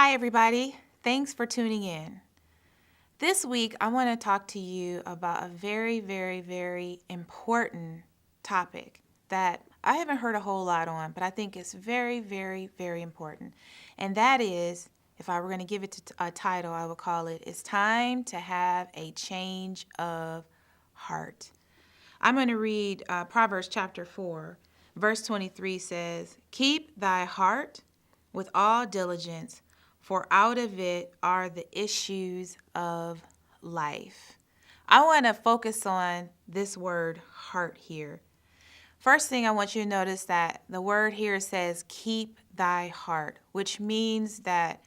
Hi, everybody. Thanks for tuning in. This week, I want to talk to you about a very, very, very important topic that I haven't heard a whole lot on, but I think it's very, very, very important. And that is, if I were going to give it a title, I would call it, It's Time to Have a Change of Heart. I'm going to read Proverbs chapter 4, verse 23 says, Keep thy heart with all diligence, for out of it are the issues of life. I want to focus on this word heart here. First thing I want you to notice that the word here says keep thy heart, which means that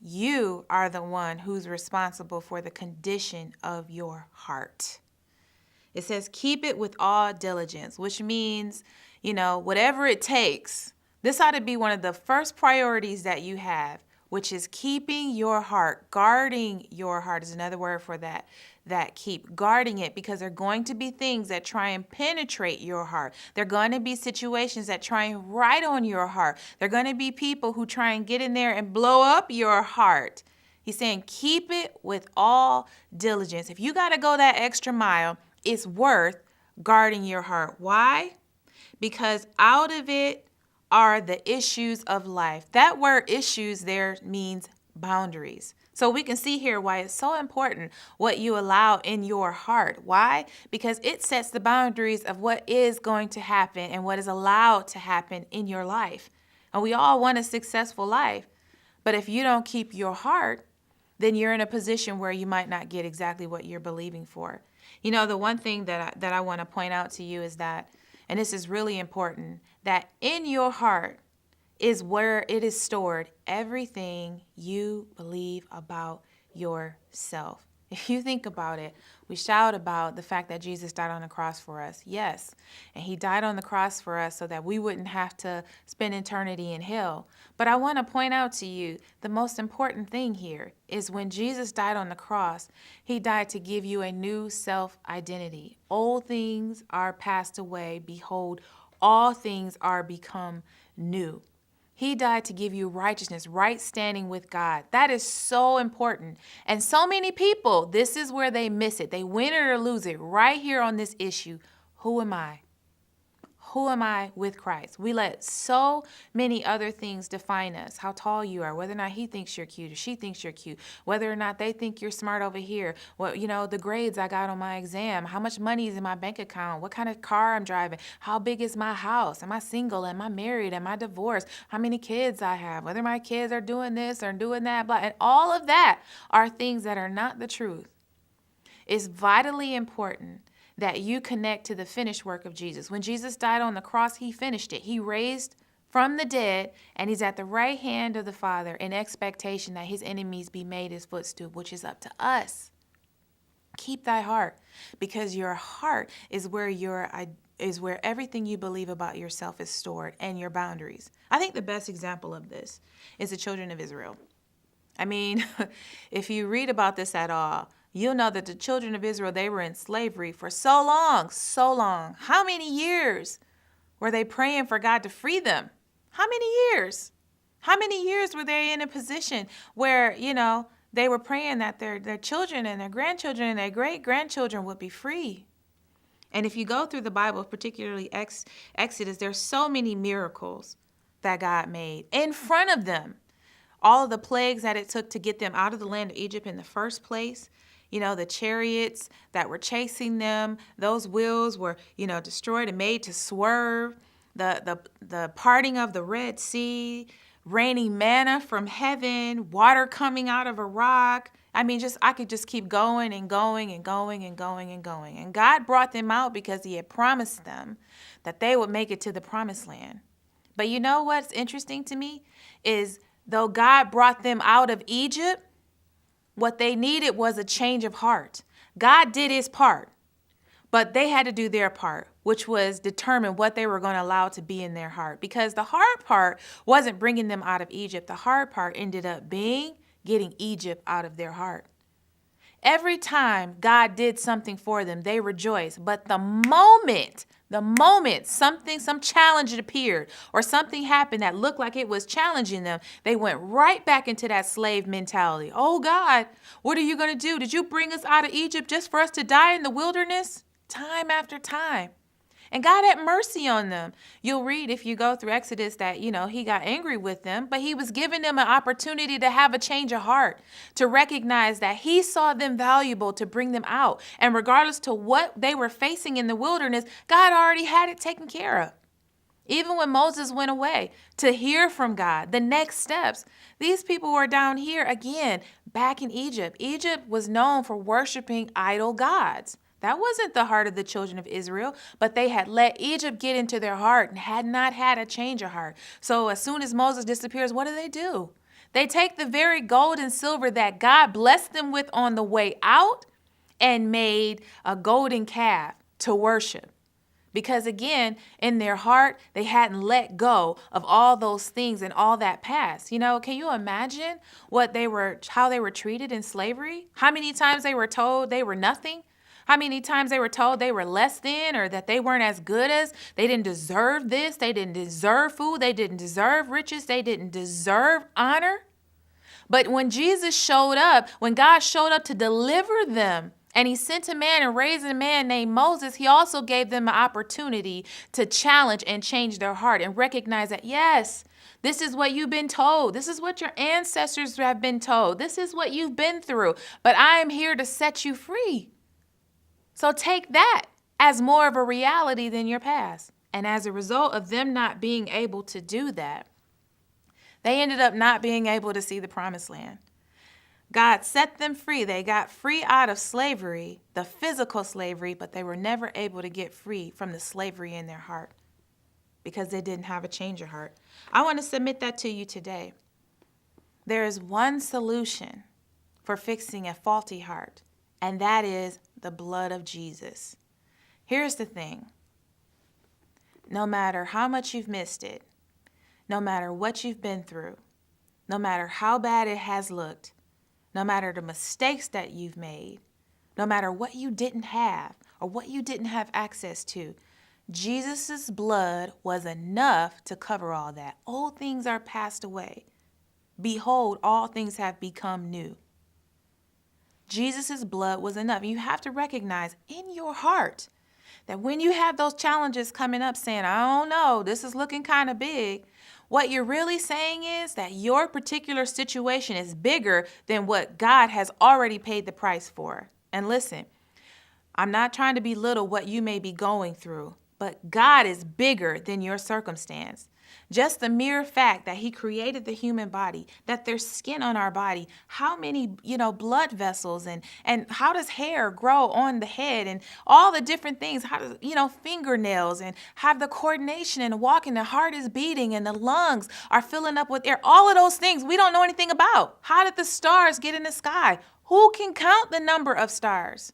you are the one who's responsible for the condition of your heart. It says keep it with all diligence, which means, whatever it takes. This ought to be one of the first priorities that you have, which is keeping your heart. Guarding your heart is another word for that. Keep guarding it, because there are going to be things that try and penetrate your heart. There are going to be situations that try and write on your heart. There are going to be people who try and get in there and blow up your heart. He's saying keep it with all diligence. If you got to go that extra mile, it's worth guarding your heart. Why? Because out of it are the issues of life. That word issues there means boundaries. So we can see here why it's so important what you allow in your heart. Why? Because it sets the boundaries of what is going to happen and what is allowed to happen in your life. And we all want a successful life. But if you don't keep your heart, then you're in a position where you might not get exactly what you're believing for. The one thing that I want to point out to you is that, and this is really important, that in your heart is where it is stored everything you believe about yourself. If you think about it, we shout about the fact that Jesus died on the cross for us. Yes, and he died on the cross for us so that we wouldn't have to spend eternity in hell. But I want to point out to you, the most important thing here is when Jesus died on the cross, he died to give you a new self-identity. Old things are passed away. Behold, all things are become new. He died to give you righteousness, right standing with God. That is so important. And so many people, this is where they miss it. They win it or lose it right here on this issue. Who am I? Who am I with Christ? We let so many other things define us. How tall you are, whether or not he thinks you're cute or she thinks you're cute, whether or not they think you're smart over here, the grades I got on my exam, how much money is in my bank account, what kind of car I'm driving, how big is my house, am I single, am I married, am I divorced, how many kids I have, whether my kids are doing this or doing that, blah. And all of that are things that are not the truth. It's vitally important that you connect to the finished work of Jesus. When Jesus died on the cross, he finished it. He raised from the dead, and he's at the right hand of the Father in expectation that his enemies be made his footstool, which is up to us. Keep thy heart, because your heart is where everything you believe about yourself is stored, and your boundaries. I think the best example of this is the children of Israel. I mean, if you read about this at all, you'll know that the children of Israel, they were in slavery for so long, so long. How many years were they praying for God to free them? How many years? How many years were they in a position where, they were praying that their children and their grandchildren and their great-grandchildren would be free? And if you go through the Bible, particularly Exodus, there's so many miracles that God made in front of them. All of the plagues that it took to get them out of the land of Egypt in the first place. The chariots that were chasing them, those wheels were, destroyed and made to swerve. The parting of the Red Sea, raining manna from heaven, water coming out of a rock. I mean, I could just keep going and going and going and going and going. And God brought them out because he had promised them that they would make it to the promised land. But you know what's interesting to me is, though God brought them out of Egypt, what they needed was a change of heart. God did his part, but they had to do their part, which was determine what they were going to allow to be in their heart. Because the hard part wasn't bringing them out of Egypt. The hard part ended up being getting Egypt out of their heart. Every time God did something for them, they rejoiced. But the moment some challenge appeared or something happened that looked like it was challenging them, they went right back into that slave mentality. Oh God, what are you going to do? Did you bring us out of Egypt just for us to die in the wilderness? Time after time. And God had mercy on them. You'll read if you go through Exodus that, he got angry with them, but he was giving them an opportunity to have a change of heart, to recognize that he saw them valuable to bring them out. And regardless to what they were facing in the wilderness, God already had it taken care of. Even when Moses went away to hear from God, the next steps, these people were down here again, back in Egypt. Egypt was known for worshiping idol gods. That wasn't the heart of the children of Israel, but they had let Egypt get into their heart and had not had a change of heart. So as soon as Moses disappears, what do? They take the very gold and silver that God blessed them with on the way out and made a golden calf to worship. Because again, in their heart, they hadn't let go of all those things and all that past. Can you imagine how they were treated in slavery? How many times they were told they were nothing? How many times they were told they were less than, or that they weren't as good as, they didn't deserve this, they didn't deserve food, they didn't deserve riches, they didn't deserve honor. But when Jesus showed up, when God showed up to deliver them, and he sent a man and raised a man named Moses, he also gave them an opportunity to challenge and change their heart and recognize that, yes, this is what you've been told. This is what your ancestors have been told. This is what you've been through. But I am here to set you free. So take that as more of a reality than your past. And as a result of them not being able to do that, they ended up not being able to see the promised land. God set them free. They got free out of slavery, the physical slavery, but they were never able to get free from the slavery in their heart because they didn't have a change of heart. I want to submit that to you today. There is one solution for fixing a faulty heart, and that is the blood of Jesus. Here's the thing. No matter how much you've missed it, no matter what you've been through, no matter how bad it has looked, no matter the mistakes that you've made, no matter what you didn't have or what you didn't have access to, Jesus' blood was enough to cover all that. Old things are passed away. Behold, all things have become new. Jesus' blood was enough. You have to recognize in your heart that when you have those challenges coming up saying, I don't know, this is looking kind of big, what you're really saying is that your particular situation is bigger than what God has already paid the price for. And listen, I'm not trying to belittle what you may be going through, but God is bigger than your circumstance. Just the mere fact that he created the human body, that there's skin on our body, how many, blood vessels and how does hair grow on the head and all the different things, how does, fingernails and have the coordination and walking, the heart is beating and the lungs are filling up with air. All of those things we don't know anything about. How did the stars get in the sky? Who can count the number of stars?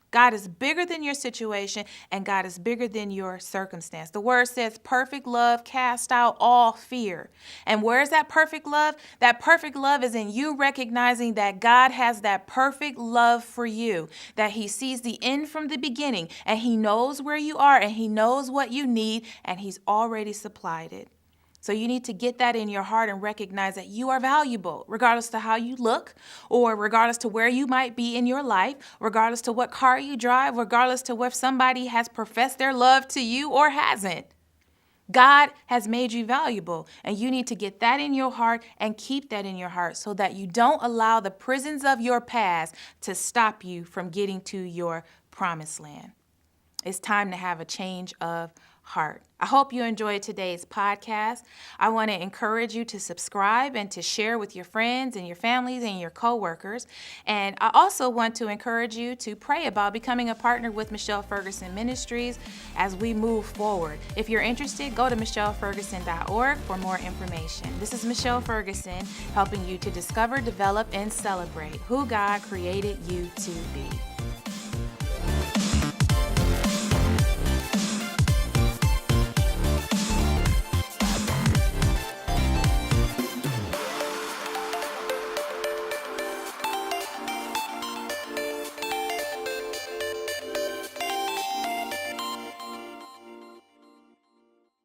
God is bigger than your situation, and God is bigger than your circumstance. The word says perfect love casts out all fear. And where is that perfect love? That perfect love is in you recognizing that God has that perfect love for you, that he sees the end from the beginning, and he knows where you are, and he knows what you need, and he's already supplied it. So you need to get that in your heart and recognize that you are valuable, regardless to how you look, or regardless to where you might be in your life, regardless to what car you drive, regardless to if somebody has professed their love to you or hasn't. God has made you valuable, and you need to get that in your heart and keep that in your heart so that you don't allow the prisons of your past to stop you from getting to your promised land. It's time to have a change of heart. I hope you enjoyed today's podcast. I want to encourage you to subscribe and to share with your friends and your families and your coworkers. And I also want to encourage you to pray about becoming a partner with Michelle Ferguson Ministries as we move forward. If you're interested, go to michelleferguson.org for more information. This is Michelle Ferguson, helping you to discover, develop, and celebrate who God created you to be.